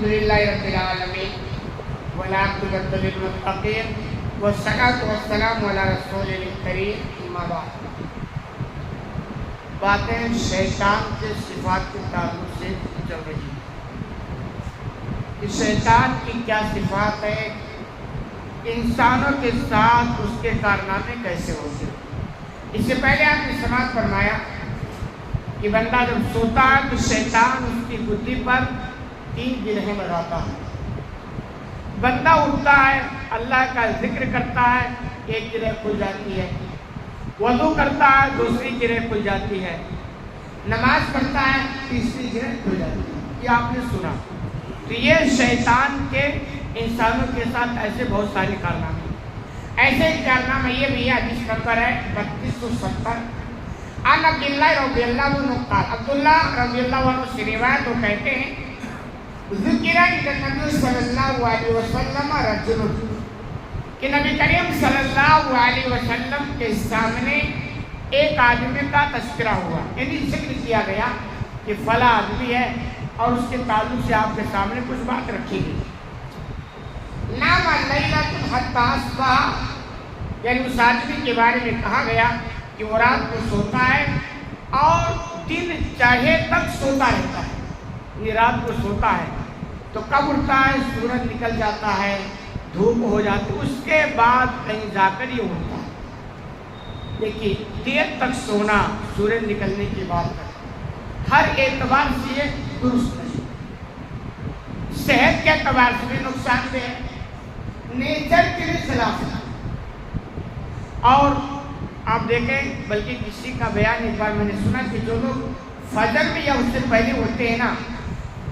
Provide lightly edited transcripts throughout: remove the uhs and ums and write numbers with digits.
الحمدللہ رب العالمین والعاقبۃ للمتقین والصلاۃ والسلام علی رسول الکریم اما بعد۔ باتیں شیطان کے صفات کے تعلق سے چل رہی ہیں کہ شیطان کی کیا صفات ہے، انسانوں کے ساتھ اس کے کارنامے کیسے ہوتے ہیں۔ اس سے پہلے آپ نے سماعت فرمایا کہ بندہ جب سوتا ہے تو شیطان اس کی گدی پر 3 گرہیں لگاتا ہے۔ بندہ اٹھتا ہے، اللہ کا ذکر کرتا ہے، 1 گرہ کھل جاتی ہے، وضو کرتا ہے، 2 گرہ کھل جاتی ہے، نماز پڑھتا ہے، 3 گرہ کھل جاتی ہے۔ یہ آپ نے سنا۔ تو یہ شیطان کے انسانوں کے ساتھ ایسے بہت سارے کارنامے ہیں۔ ایسے کارنامے یہ بھی حدیث نمبر ہے 3270 عن عبداللہ رضی اللہ عنہ قال، عبداللہ رضی اللہ عنہ سے روایت وہ کہتے ہیں ذکر عند النبی صلی اللہ علیہ وسلم رجل، کہ نبی کریم صلی اللہ علیہ وسلم کے سامنے ایک آدمی کا تذکرہ ہوا، یعنی ذکر کیا گیا کہ فلاں آدمی ہے اور اس کے تعلق سے آپ کے سامنے کچھ بات رکھی گئی۔ نام لیلۃ حتی اصبح، یعنی اس آدمی کے بارے میں کہا گیا کہ وہ رات کو سوتا ہے اور دن چڑھے تک سوتا رہتا ہے۔ یہ رات کو سوتا ہے تو کب اٹھتا ہے؟ سورج نکل جاتا ہے، دھوپ ہو جاتی ہے، اس کے بعد کہیں جا کر یہ اٹھتا ہے۔ دیکھیے دیر تک سونا سورج نکلنے کے بعد تک ہر اعتبار سے یہ درست نہیں، صحت کے اعتبار سے بھی نقصان دہ ہے، نیچر کے لیے خلاف ہے۔ اور آپ دیکھیں بلکہ کسی کا بیان ایک بار میں نے سنا کہ جو لوگ فجر میں یا اس سے پہلے اٹھتے ہیں نا،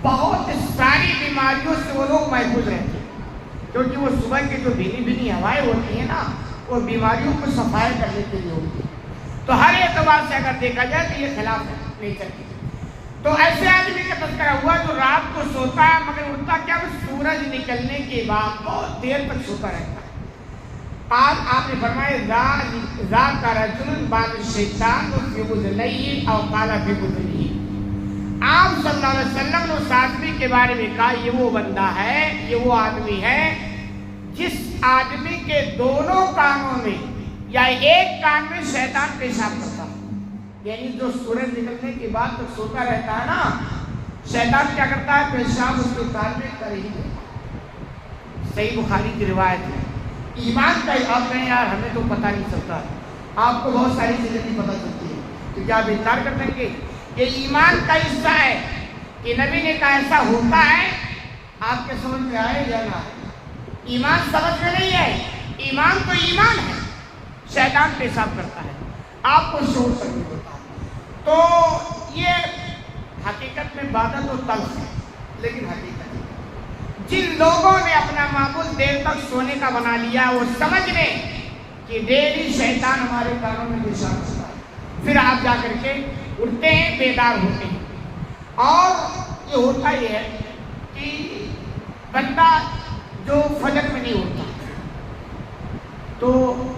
بہت ساری بیماریوں سے وہ لوگ محفوظ رہتے ہیں، کیونکہ وہ صبح کی جو بھینی بھینی ہوائیں ہوتی ہیں نا، وہ بیماریوں کو صفائی کرنے کے لیے ہوتی ہے۔ تو ہر اعتبار سے اگر دیکھا جائے تو یہ خلاف ہے نیچر کی۔ تو ایسے آدمی کا تذکرہ ہوا جو رات کو سوتا ہے مگر اٹھتا کیا؟ سورج نکلنے کے بعد بہت دیر تک سوتا رہتا ہے۔ قال، آپ نے فرمایا ذاک رجل بعد الشیطان فی اذنیہ او قال فی اذنیہ۔ آپ صلی اللہ علیہ وسلم نے اس آدمی کے بارے میں کہا یہ وہ بندہ ہے، یہ وہ آدمی ہے جس آدمی کے دونوں کانوں میں یا ایک کان میں شیطان پیشاب کرتا ہے۔ یعنی جو سورج نکلنے کے بعد تک سوتا رہتا ہے نا، شیطان کیا کرتا ہے؟ پیشاب اس کے کان میں کر ہی دیتا ہے۔ صحیح بخاری کی روایت ہے۔ ایمان کا آپ کہیں یار ہمیں تو پتہ نہیں چلتا، آپ کو بہت ساری چیزیں نہیں پتہ چلتی ہیں، تو کیا آپ انکار کر دیں گے؟ یہ ایمان کا حصہ ہے کہ نبی نے کہا ایسا ہوتا ہے، آپ کے سمجھ میں آئے یا نہ آئے؟ ایمان سمجھ میں نہیں ہے، ایمان تو ایمان ہے۔ شیطان پیشاب کرتا ہے، آپ کو شعور تک نہیں ہوتا۔ تو یہ حقیقت میں بادت و تلخ ہے، لیکن حقیقت ہے جن لوگوں نے اپنا معبود دیر تک سونے کا بنا لیا وہ سمجھ لیں کہ ڈیلی شیطان ہمارے کانوں میں پیشاب کرتا ہے، پھر آپ جا کر کے اٹھتے ہیں، بیدار ہوتے ہیں۔ اور یہ ہوتا یہ ہے کہ بندہ جو فجر میں نہیں اٹھتا تو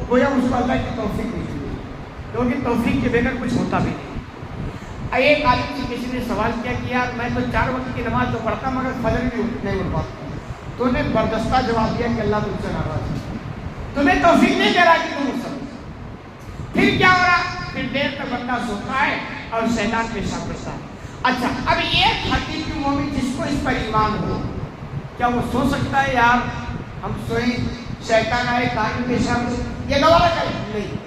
گویا اس کو اللہ کی توفیق نہیں ہوئی، کیونکہ توفیق کے بغیر کچھ ہوتا بھی نہیں۔ ایک عالم سے کسی نے سوال کیا کہ یار میں تو 4 وقت کی نماز تو پڑھتا مگر فجر بھی نہیں اٹھ پاتا، تو انہیں بردستہ جواب دیا کہ اللہ تم سے ناراض ہے، تمہیں توفیق نہیں دے رہا کہ تم اٹھ سکو۔ پھر کیا ہو رہا؟ پھر دیر تک بندہ سوتا ہے اور شیطان پیشاب کرتا ہے۔ اچھا، اب ایک حقیقی مومن جس کو اس پر ایمان ہو، کیا وہ سو سکتا ہے یار ہم سوئیں شیطان آئے کان میں پیشاب کرے؟ یہ گوارا کرے نہیں۔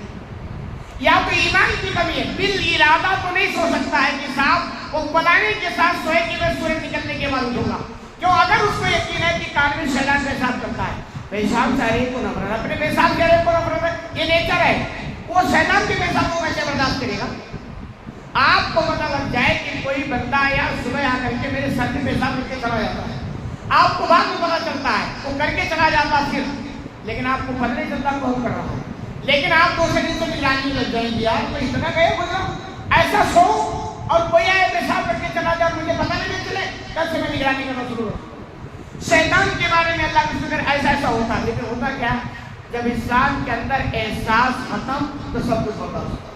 یا تو ایمان کی کمی ہے، بالارادہ تو نہیں سو سکتا ہے کہ صاحب وہ پلانے کے ساتھ سوئے کہ میں سورج نکلنے کے بعد اٹھوں گا، کیوں؟ اگر اس کو یقین ہے کہ کان میں شیطان پیشاب کرتا ہے، پیشاب چاہے کو نفرت، اپنے پیشاب چاہے کو نفرت ہے، یہ نیچر ہے، وہ شیطان کے پیشاب کو کیسے برداشت کرے گا؟ آپ کو پتہ لگ جائے کہ کوئی بندہ یا صبح آ کر کے میرے سر میں پیشاب کر کے چلا جاتا ہے، آپ کو بعد میں پتہ چلتا ہے وہ کر کے چلا جاتا پھر، لیکن آپ کو پتہ نہیں چلتا کون کر رہا ہے، لیکن آپ 2 دن سے نگرانی لگ جائیں گی، یار تو اتنا گئے گزرا ایسا سو اور کوئی آئے پیشاب کر کے چلا جائے مجھے پتہ نہیں چلے، کل سے میں نگرانی کرنا شروع ہوں۔ شیطان کے بارے میں اللہ کی شکر ایسا ہوتا ہے، لیکن ہوتا کیا؟ جب انسان کے اندر احساس ختم تو سب کچھ برداشت ہوتا ہے،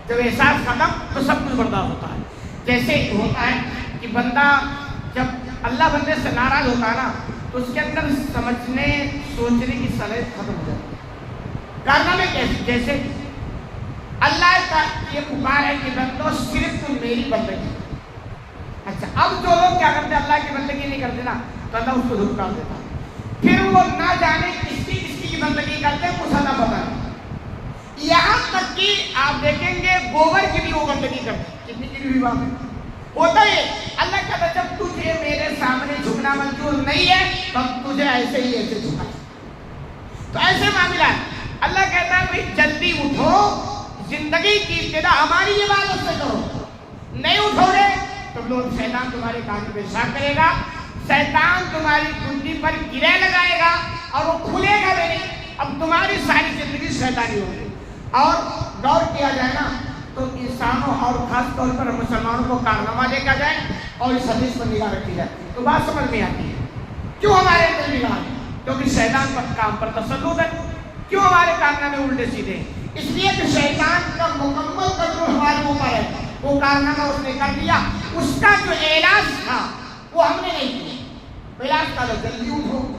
جب احساس ختم تو سب کچھ برداشت ہوتا ہے۔ جیسے ہوتا ہے کہ بندہ جب اللہ بندے سے ناراض ہوتا ہے نا تو اس کے اندر سمجھنے سوچنے کی صلاحیت ختم ہو جاتی ہے۔ کارنامے کیسے؟ جیسے اللہ کا یہ پکار ہے کہ بندو صرف تم میری بندگی۔ اچھا اب جو لوگ کیا کرتے ہیں اللہ کی بندگی نہیں کرتے نا تو اللہ اس کو دھکا دیتا، پھر وہ نہ جانے کس کی بندگی کرتے ہیں، کچھ اللہ پتا نہیں۔ یہاں تک کہ آپ دیکھیں گے گوبر کی بھی وہ بندگی کرتے، کتنی کی بھی بات ہے ہوتا ہے۔ اللہ کہتا جب تجھے میرے سامنے جھکنا منظور نہیں ہے تب تجھے ایسے ہی ایسے جھکا۔ تو ایسے معاملہ ہے، اللہ کہتا ہے بھئی جلدی اٹھو، زندگی کی ابتدا ہماری عبادت سے کرو، نہیں اٹھو گے تو لوگ شیطان تمہارے کان میں پیشاب کرے گا، شیطان تمہاری کنڈی پر گرے لگائے گا اور وہ کھلے گا بھی نہیں۔ اب تمہاری ساری زندگی شیطانی ہوگی۔ اور غور کیا جائے نا تو انسانوں اور خاص طور پر مسلمانوں کو کارنامہ دیکھا جائے اور اس حدیث پر نگاہ رکھی جائے تو بات سمجھ میں آتی ہے کیوں ہمارے اندر نگاہ ہے، کیونکہ شیطان پر کام پر تسلط ہے۔ کیوں ہمارے کارنامے الٹے سیدھے؟ اس لیے کہ شیطان کا مکمل کنٹرول ہمارے اوپر ہے۔ وہ کارنامہ اس نے کر دیا، اس کا جو علاج تھا وہ ہم نے نہیں کیا۔ علاج کا جلدی اٹھو،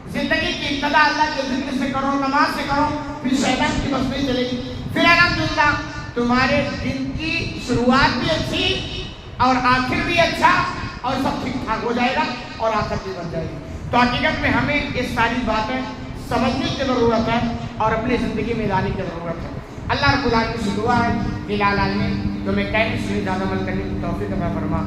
زندگی کی ابتدا اللہ کے ذکر سے کرو، نماز سے کرو، پھر شیطان کی بس نہیں چلے گی، پھر الحمدللہ تمہارے دن کی شروعات بھی اچھی اور آخر بھی اچھا اور سب ٹھیک ٹھاک ہو جائے گا اور آخر بھی بن جائے گی۔ تو حقیقت میں ہمیں یہ ساری باتیں سمجھنے کی ضرورت ہے اور اپنی زندگی میں لانے کی ضرورت ہے۔ اللہ رب العالمین سے دعا ہے کہ العالمین تمہیں کہنے سے زیادہ عمل کرنے کی توفیق عطا فرما۔